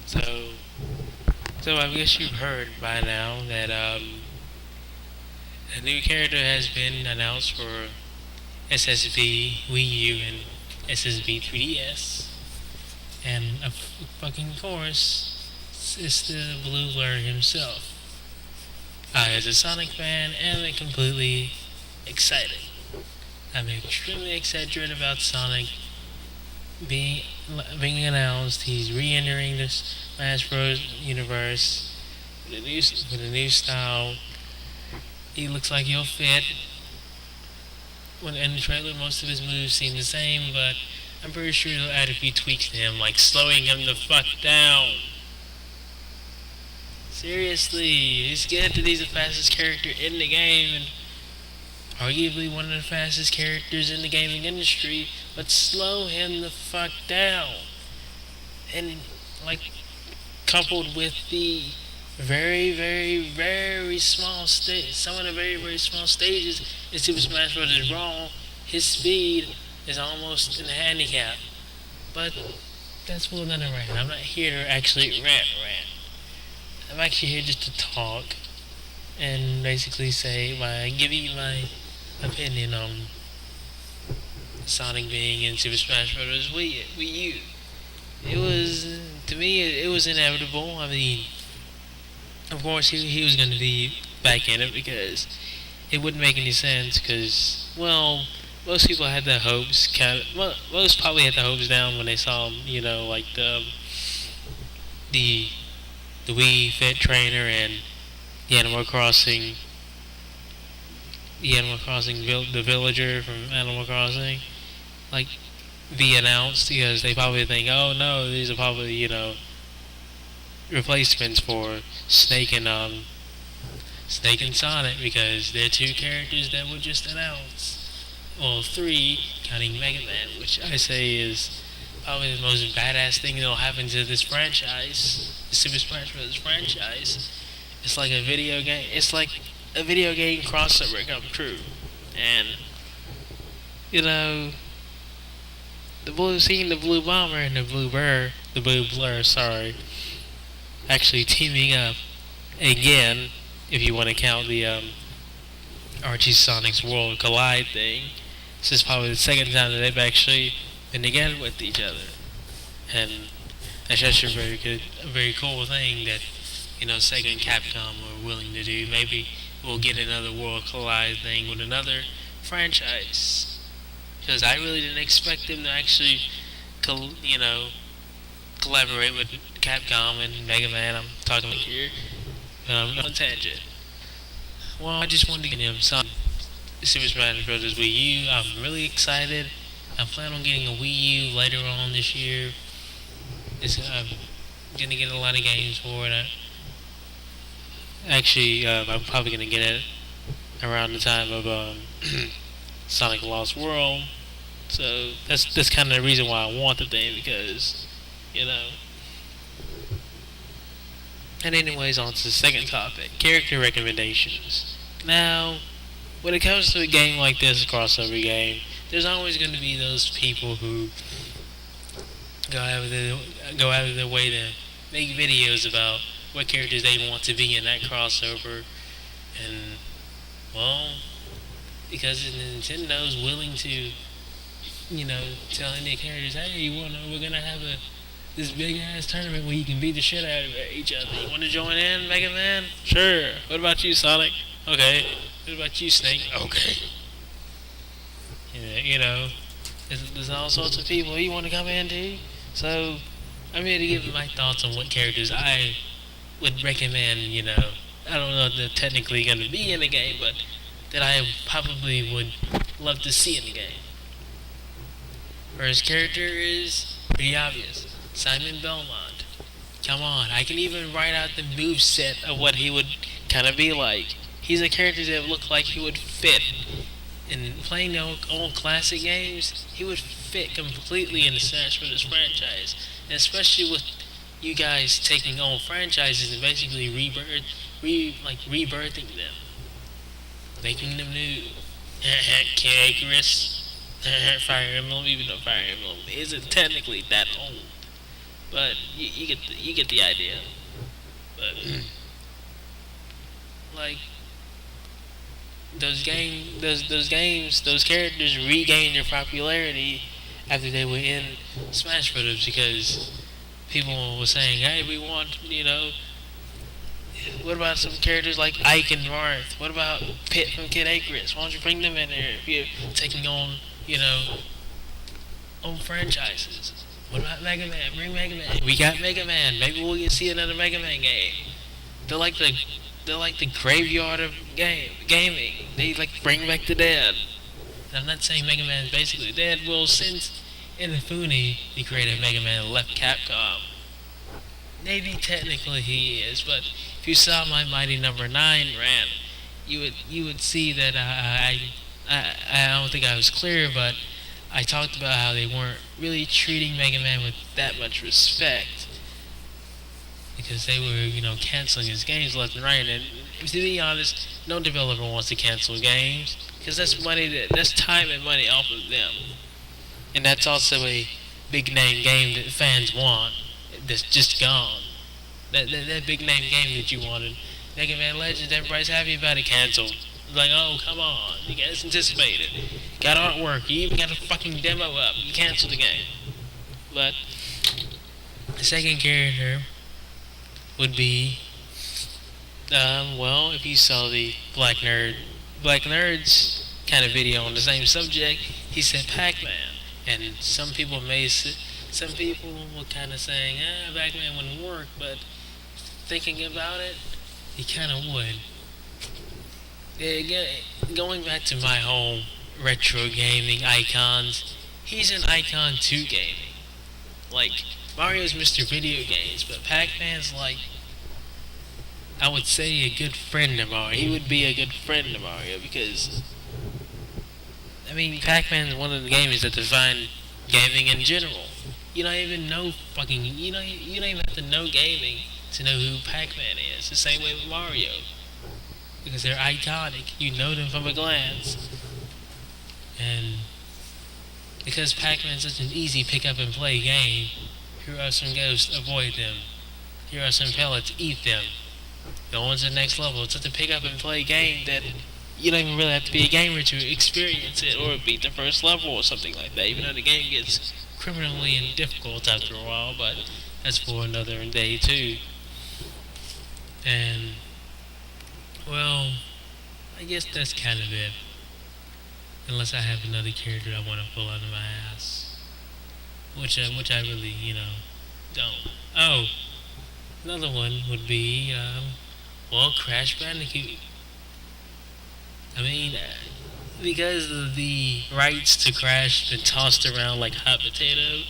So, so I guess you've heard by now that a new character has been announced for SSB, Wii U, and SSB 3DS, and of fucking course, it's the Blue Blur himself. I, as a Sonic fan, am completely excited. I'm extremely excited about Sonic being being announced. He's re-entering the Smash Bros. Universe with a new style. He looks like he'll fit. When in the trailer, most of his moves seem the same, but I'm pretty sure they'll add a few tweaks to him, like slowing him the fuck down. Seriously, he's good that he's the fastest character in the game, and arguably one of the fastest characters in the gaming industry, but slow him the fuck down. And, like, coupled with the very, very, very small stage, some of the very, very small stages in Super Smash Bros. Brawl, his speed is almost in a handicap. But that's what another rant. I'm not here to actually rant. I'm actually here just to talk and basically say, give you my opinion on Sonic being in Super Smash Bros. Wii U. It was, to me, it was inevitable. I mean, of course, he was going to be back in it because it wouldn't make any sense. Because, well, most people had their hopes well, most probably had their hopes down when they saw, like the the Wii Fit trainer and the the villager from Animal Crossing, like, be announced because they probably think, oh no, these are probably replacements for Snake and Sonic because they're two characters that were just announced. Well, three, counting Mega Man, which I say is probably the most badass thing that'll happen to this franchise, the Super Smash Bros. Franchise. It's like a video game. It's like a video game crossover come true, and you know seeing the Blue Bomber and the Blue Blur, sorry, actually teaming up again, if you want to count the Archie Sonic's World Collide thing. This is probably the second time that they've actually been together with each other, and that's actually a very cool thing that Sega and Capcom were willing to do. Maybe we'll get another World Collide thing with another franchise, because I really didn't expect them to actually, collaborate with Capcom and Mega Man. I'm talking here, but I'm on a tangent. Well, I just wanted to get him some Super Smash Bros. Wii U. I'm really excited. I plan on getting a Wii U later on this year. I'm gonna get a lot of games for it. I'm probably gonna get it around the time of Sonic Lost World. So that's kind of the reason why I want the thing, because you know. And anyways, on to the second topic, character recommendations. Now, when it comes to a game like this, a crossover game, there's always going to be those people who go out of their way to make videos about what characters they want to be in that crossover, and well, because Nintendo's willing to, tell any characters, hey, we're gonna have this big ass tournament where you can beat the shit out of each other. You want to join in, Mega Man? Sure. What about you, Sonic? Okay. What about you, Snake? Okay. There's all sorts of people you want to come in to. So, I'm here to give my thoughts on what characters I would recommend, I don't know if they're technically going to be in the game, but that I probably would love to see in the game. First character is pretty obvious. Simon Belmont. Come on, I can even write out the move set of what he would kind of be like. He's a character that looked like he would fit. In playing the old classic games, he would fit completely in the Smash Bros. Franchise. And especially with you guys taking old franchises and basically rebirthing them. Making them new. Icarus. Fire Emblem, even though Fire Emblem isn't technically that old. But you get the idea. But like those games, those characters regained their popularity after they were in Smash Brothers because people were saying, "Hey, we want what about some characters like Ike and Marth? What about Pit from Kid Icarus? Why don't you bring them in there if you're taking on old franchises? What about Mega Man? Bring Mega Man. We got Mega Man. Maybe we'll get see another Mega Man game. They're like the they're like the graveyard of gaming. They like bring back the dead. And I'm not saying Mega Man is basically dead. Well, since Inafune, the creator of Mega Man, left Capcom, maybe technically he is. But if you saw my Mighty Number Nine rant, you would see that I don't think I was clear, but I talked about how they weren't really treating Mega Man with that much respect because they were, canceling his games left and right. And to be honest, no developer wants to cancel games because that's time and money off of them, and that's also a big name game that fans want that's just gone. That big name game that you wanted, Mega Man Legends, everybody's happy about it, canceled. Like, oh, come on, you guys anticipated. Got artwork, you even got a fucking demo up, you canceled the game. But the second character would be, if you saw the Black Nerd's kind of video on the same subject, he said Pac-Man. And some people were kind of saying, Pac-Man wouldn't work, but thinking about it, he kind of would. Going back to my home retro gaming icons, he's an icon to gaming. Like, Mario's Mr. Video Games, but Pac-Man's like, I would say a good friend of Mario. He would be a good friend of Mario because, Pac-Man's one of the games that define gaming in general. You don't even know you don't even have to know gaming to know who Pac-Man is. The same way with Mario. Because they're iconic. You know them from a glance. And because Pac-Man's such an easy pick up and play game, here are some ghosts, avoid them. Here are some pellets, eat them. Go on to the next level. It's such a pick up and play game that you don't even really have to be a gamer to experience it or beat the first level or something like that, even though the game gets criminally and difficult after a while, but that's for another day too. And, well, I guess that's kind of it. Unless I have another character I want to pull out of my ass. Which I really, don't. Oh, another one would be, Crash Bandicoot. Because the rights to Crash been tossed around like hot potato,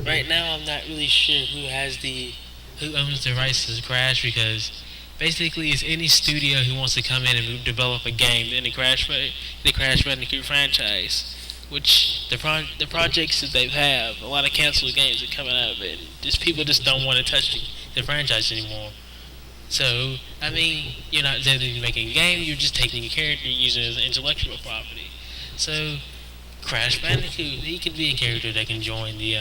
right now I'm not really sure who owns the rights to Crash because basically it's any studio who wants to come in and develop a game in the Crash Bandicoot franchise, which the projects that they have, a lot of canceled games are coming out of it. Just people just don't want to touch the franchise anymore. So, you're not making a game, you're just taking a character using it as intellectual property. So, Crash Bandicoot, he could be a character that can join the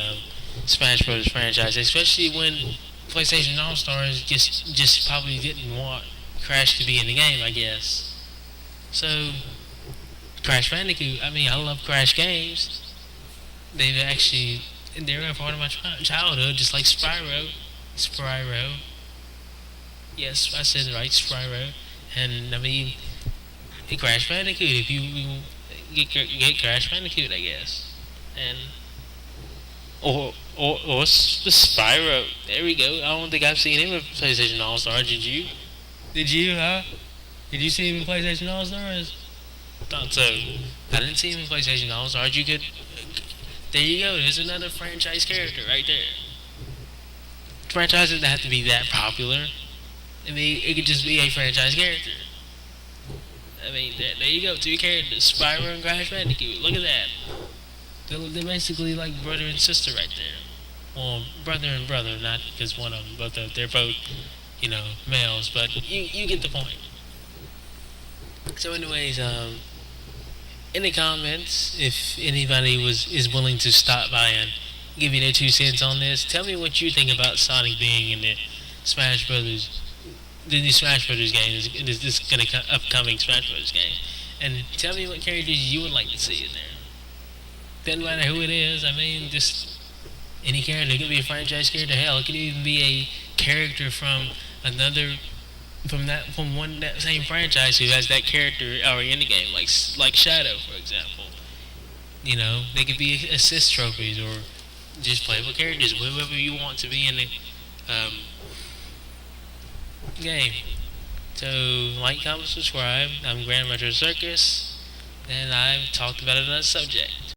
Smash Bros. Franchise, especially when PlayStation All-Stars just probably didn't want Crash to be in the game, I guess. So, Crash Bandicoot, I love Crash games. They're a part of my childhood, just like Spyro. Yes, I said it right, Spyro. And Crash Bandicoot. If you get Crash Bandicoot, I guess, and or Spyro. There we go. I don't think I've seen him in PlayStation All Star. Did you? Did you? Huh? Did you see him in PlayStation All Stars? Thought so. I didn't see him in PlayStation All Stars. You could. There you go. There's another franchise character right there. Franchise doesn't have to be that popular. It could just be a franchise character. There you go, two characters, Spyro and Crash Bandicoot. Look at that. They're basically like brother and sister right there. Well, brother and brother, not because one of them, but they're both, males. But you get the point. So, anyways, in the comments, if anybody is willing to stop by and give you their 2 cents on this. Tell me what you think about Sonic being in the Smash Brothers, the new Smash Brothers game. This gonna upcoming Smash Brothers game, and tell me what characters you would like to see in there. Doesn't matter who it is. I mean, just any character. It could be a franchise character. Hell, it could even be a character from another from one that same franchise who has that character already in the game, like Shadow, for example. You know, they could be assist trophies or just playable characters, whoever you want to be in the um, game. So, like, comment, subscribe. I'm Grand Metro Circus, and I've talked about another subject.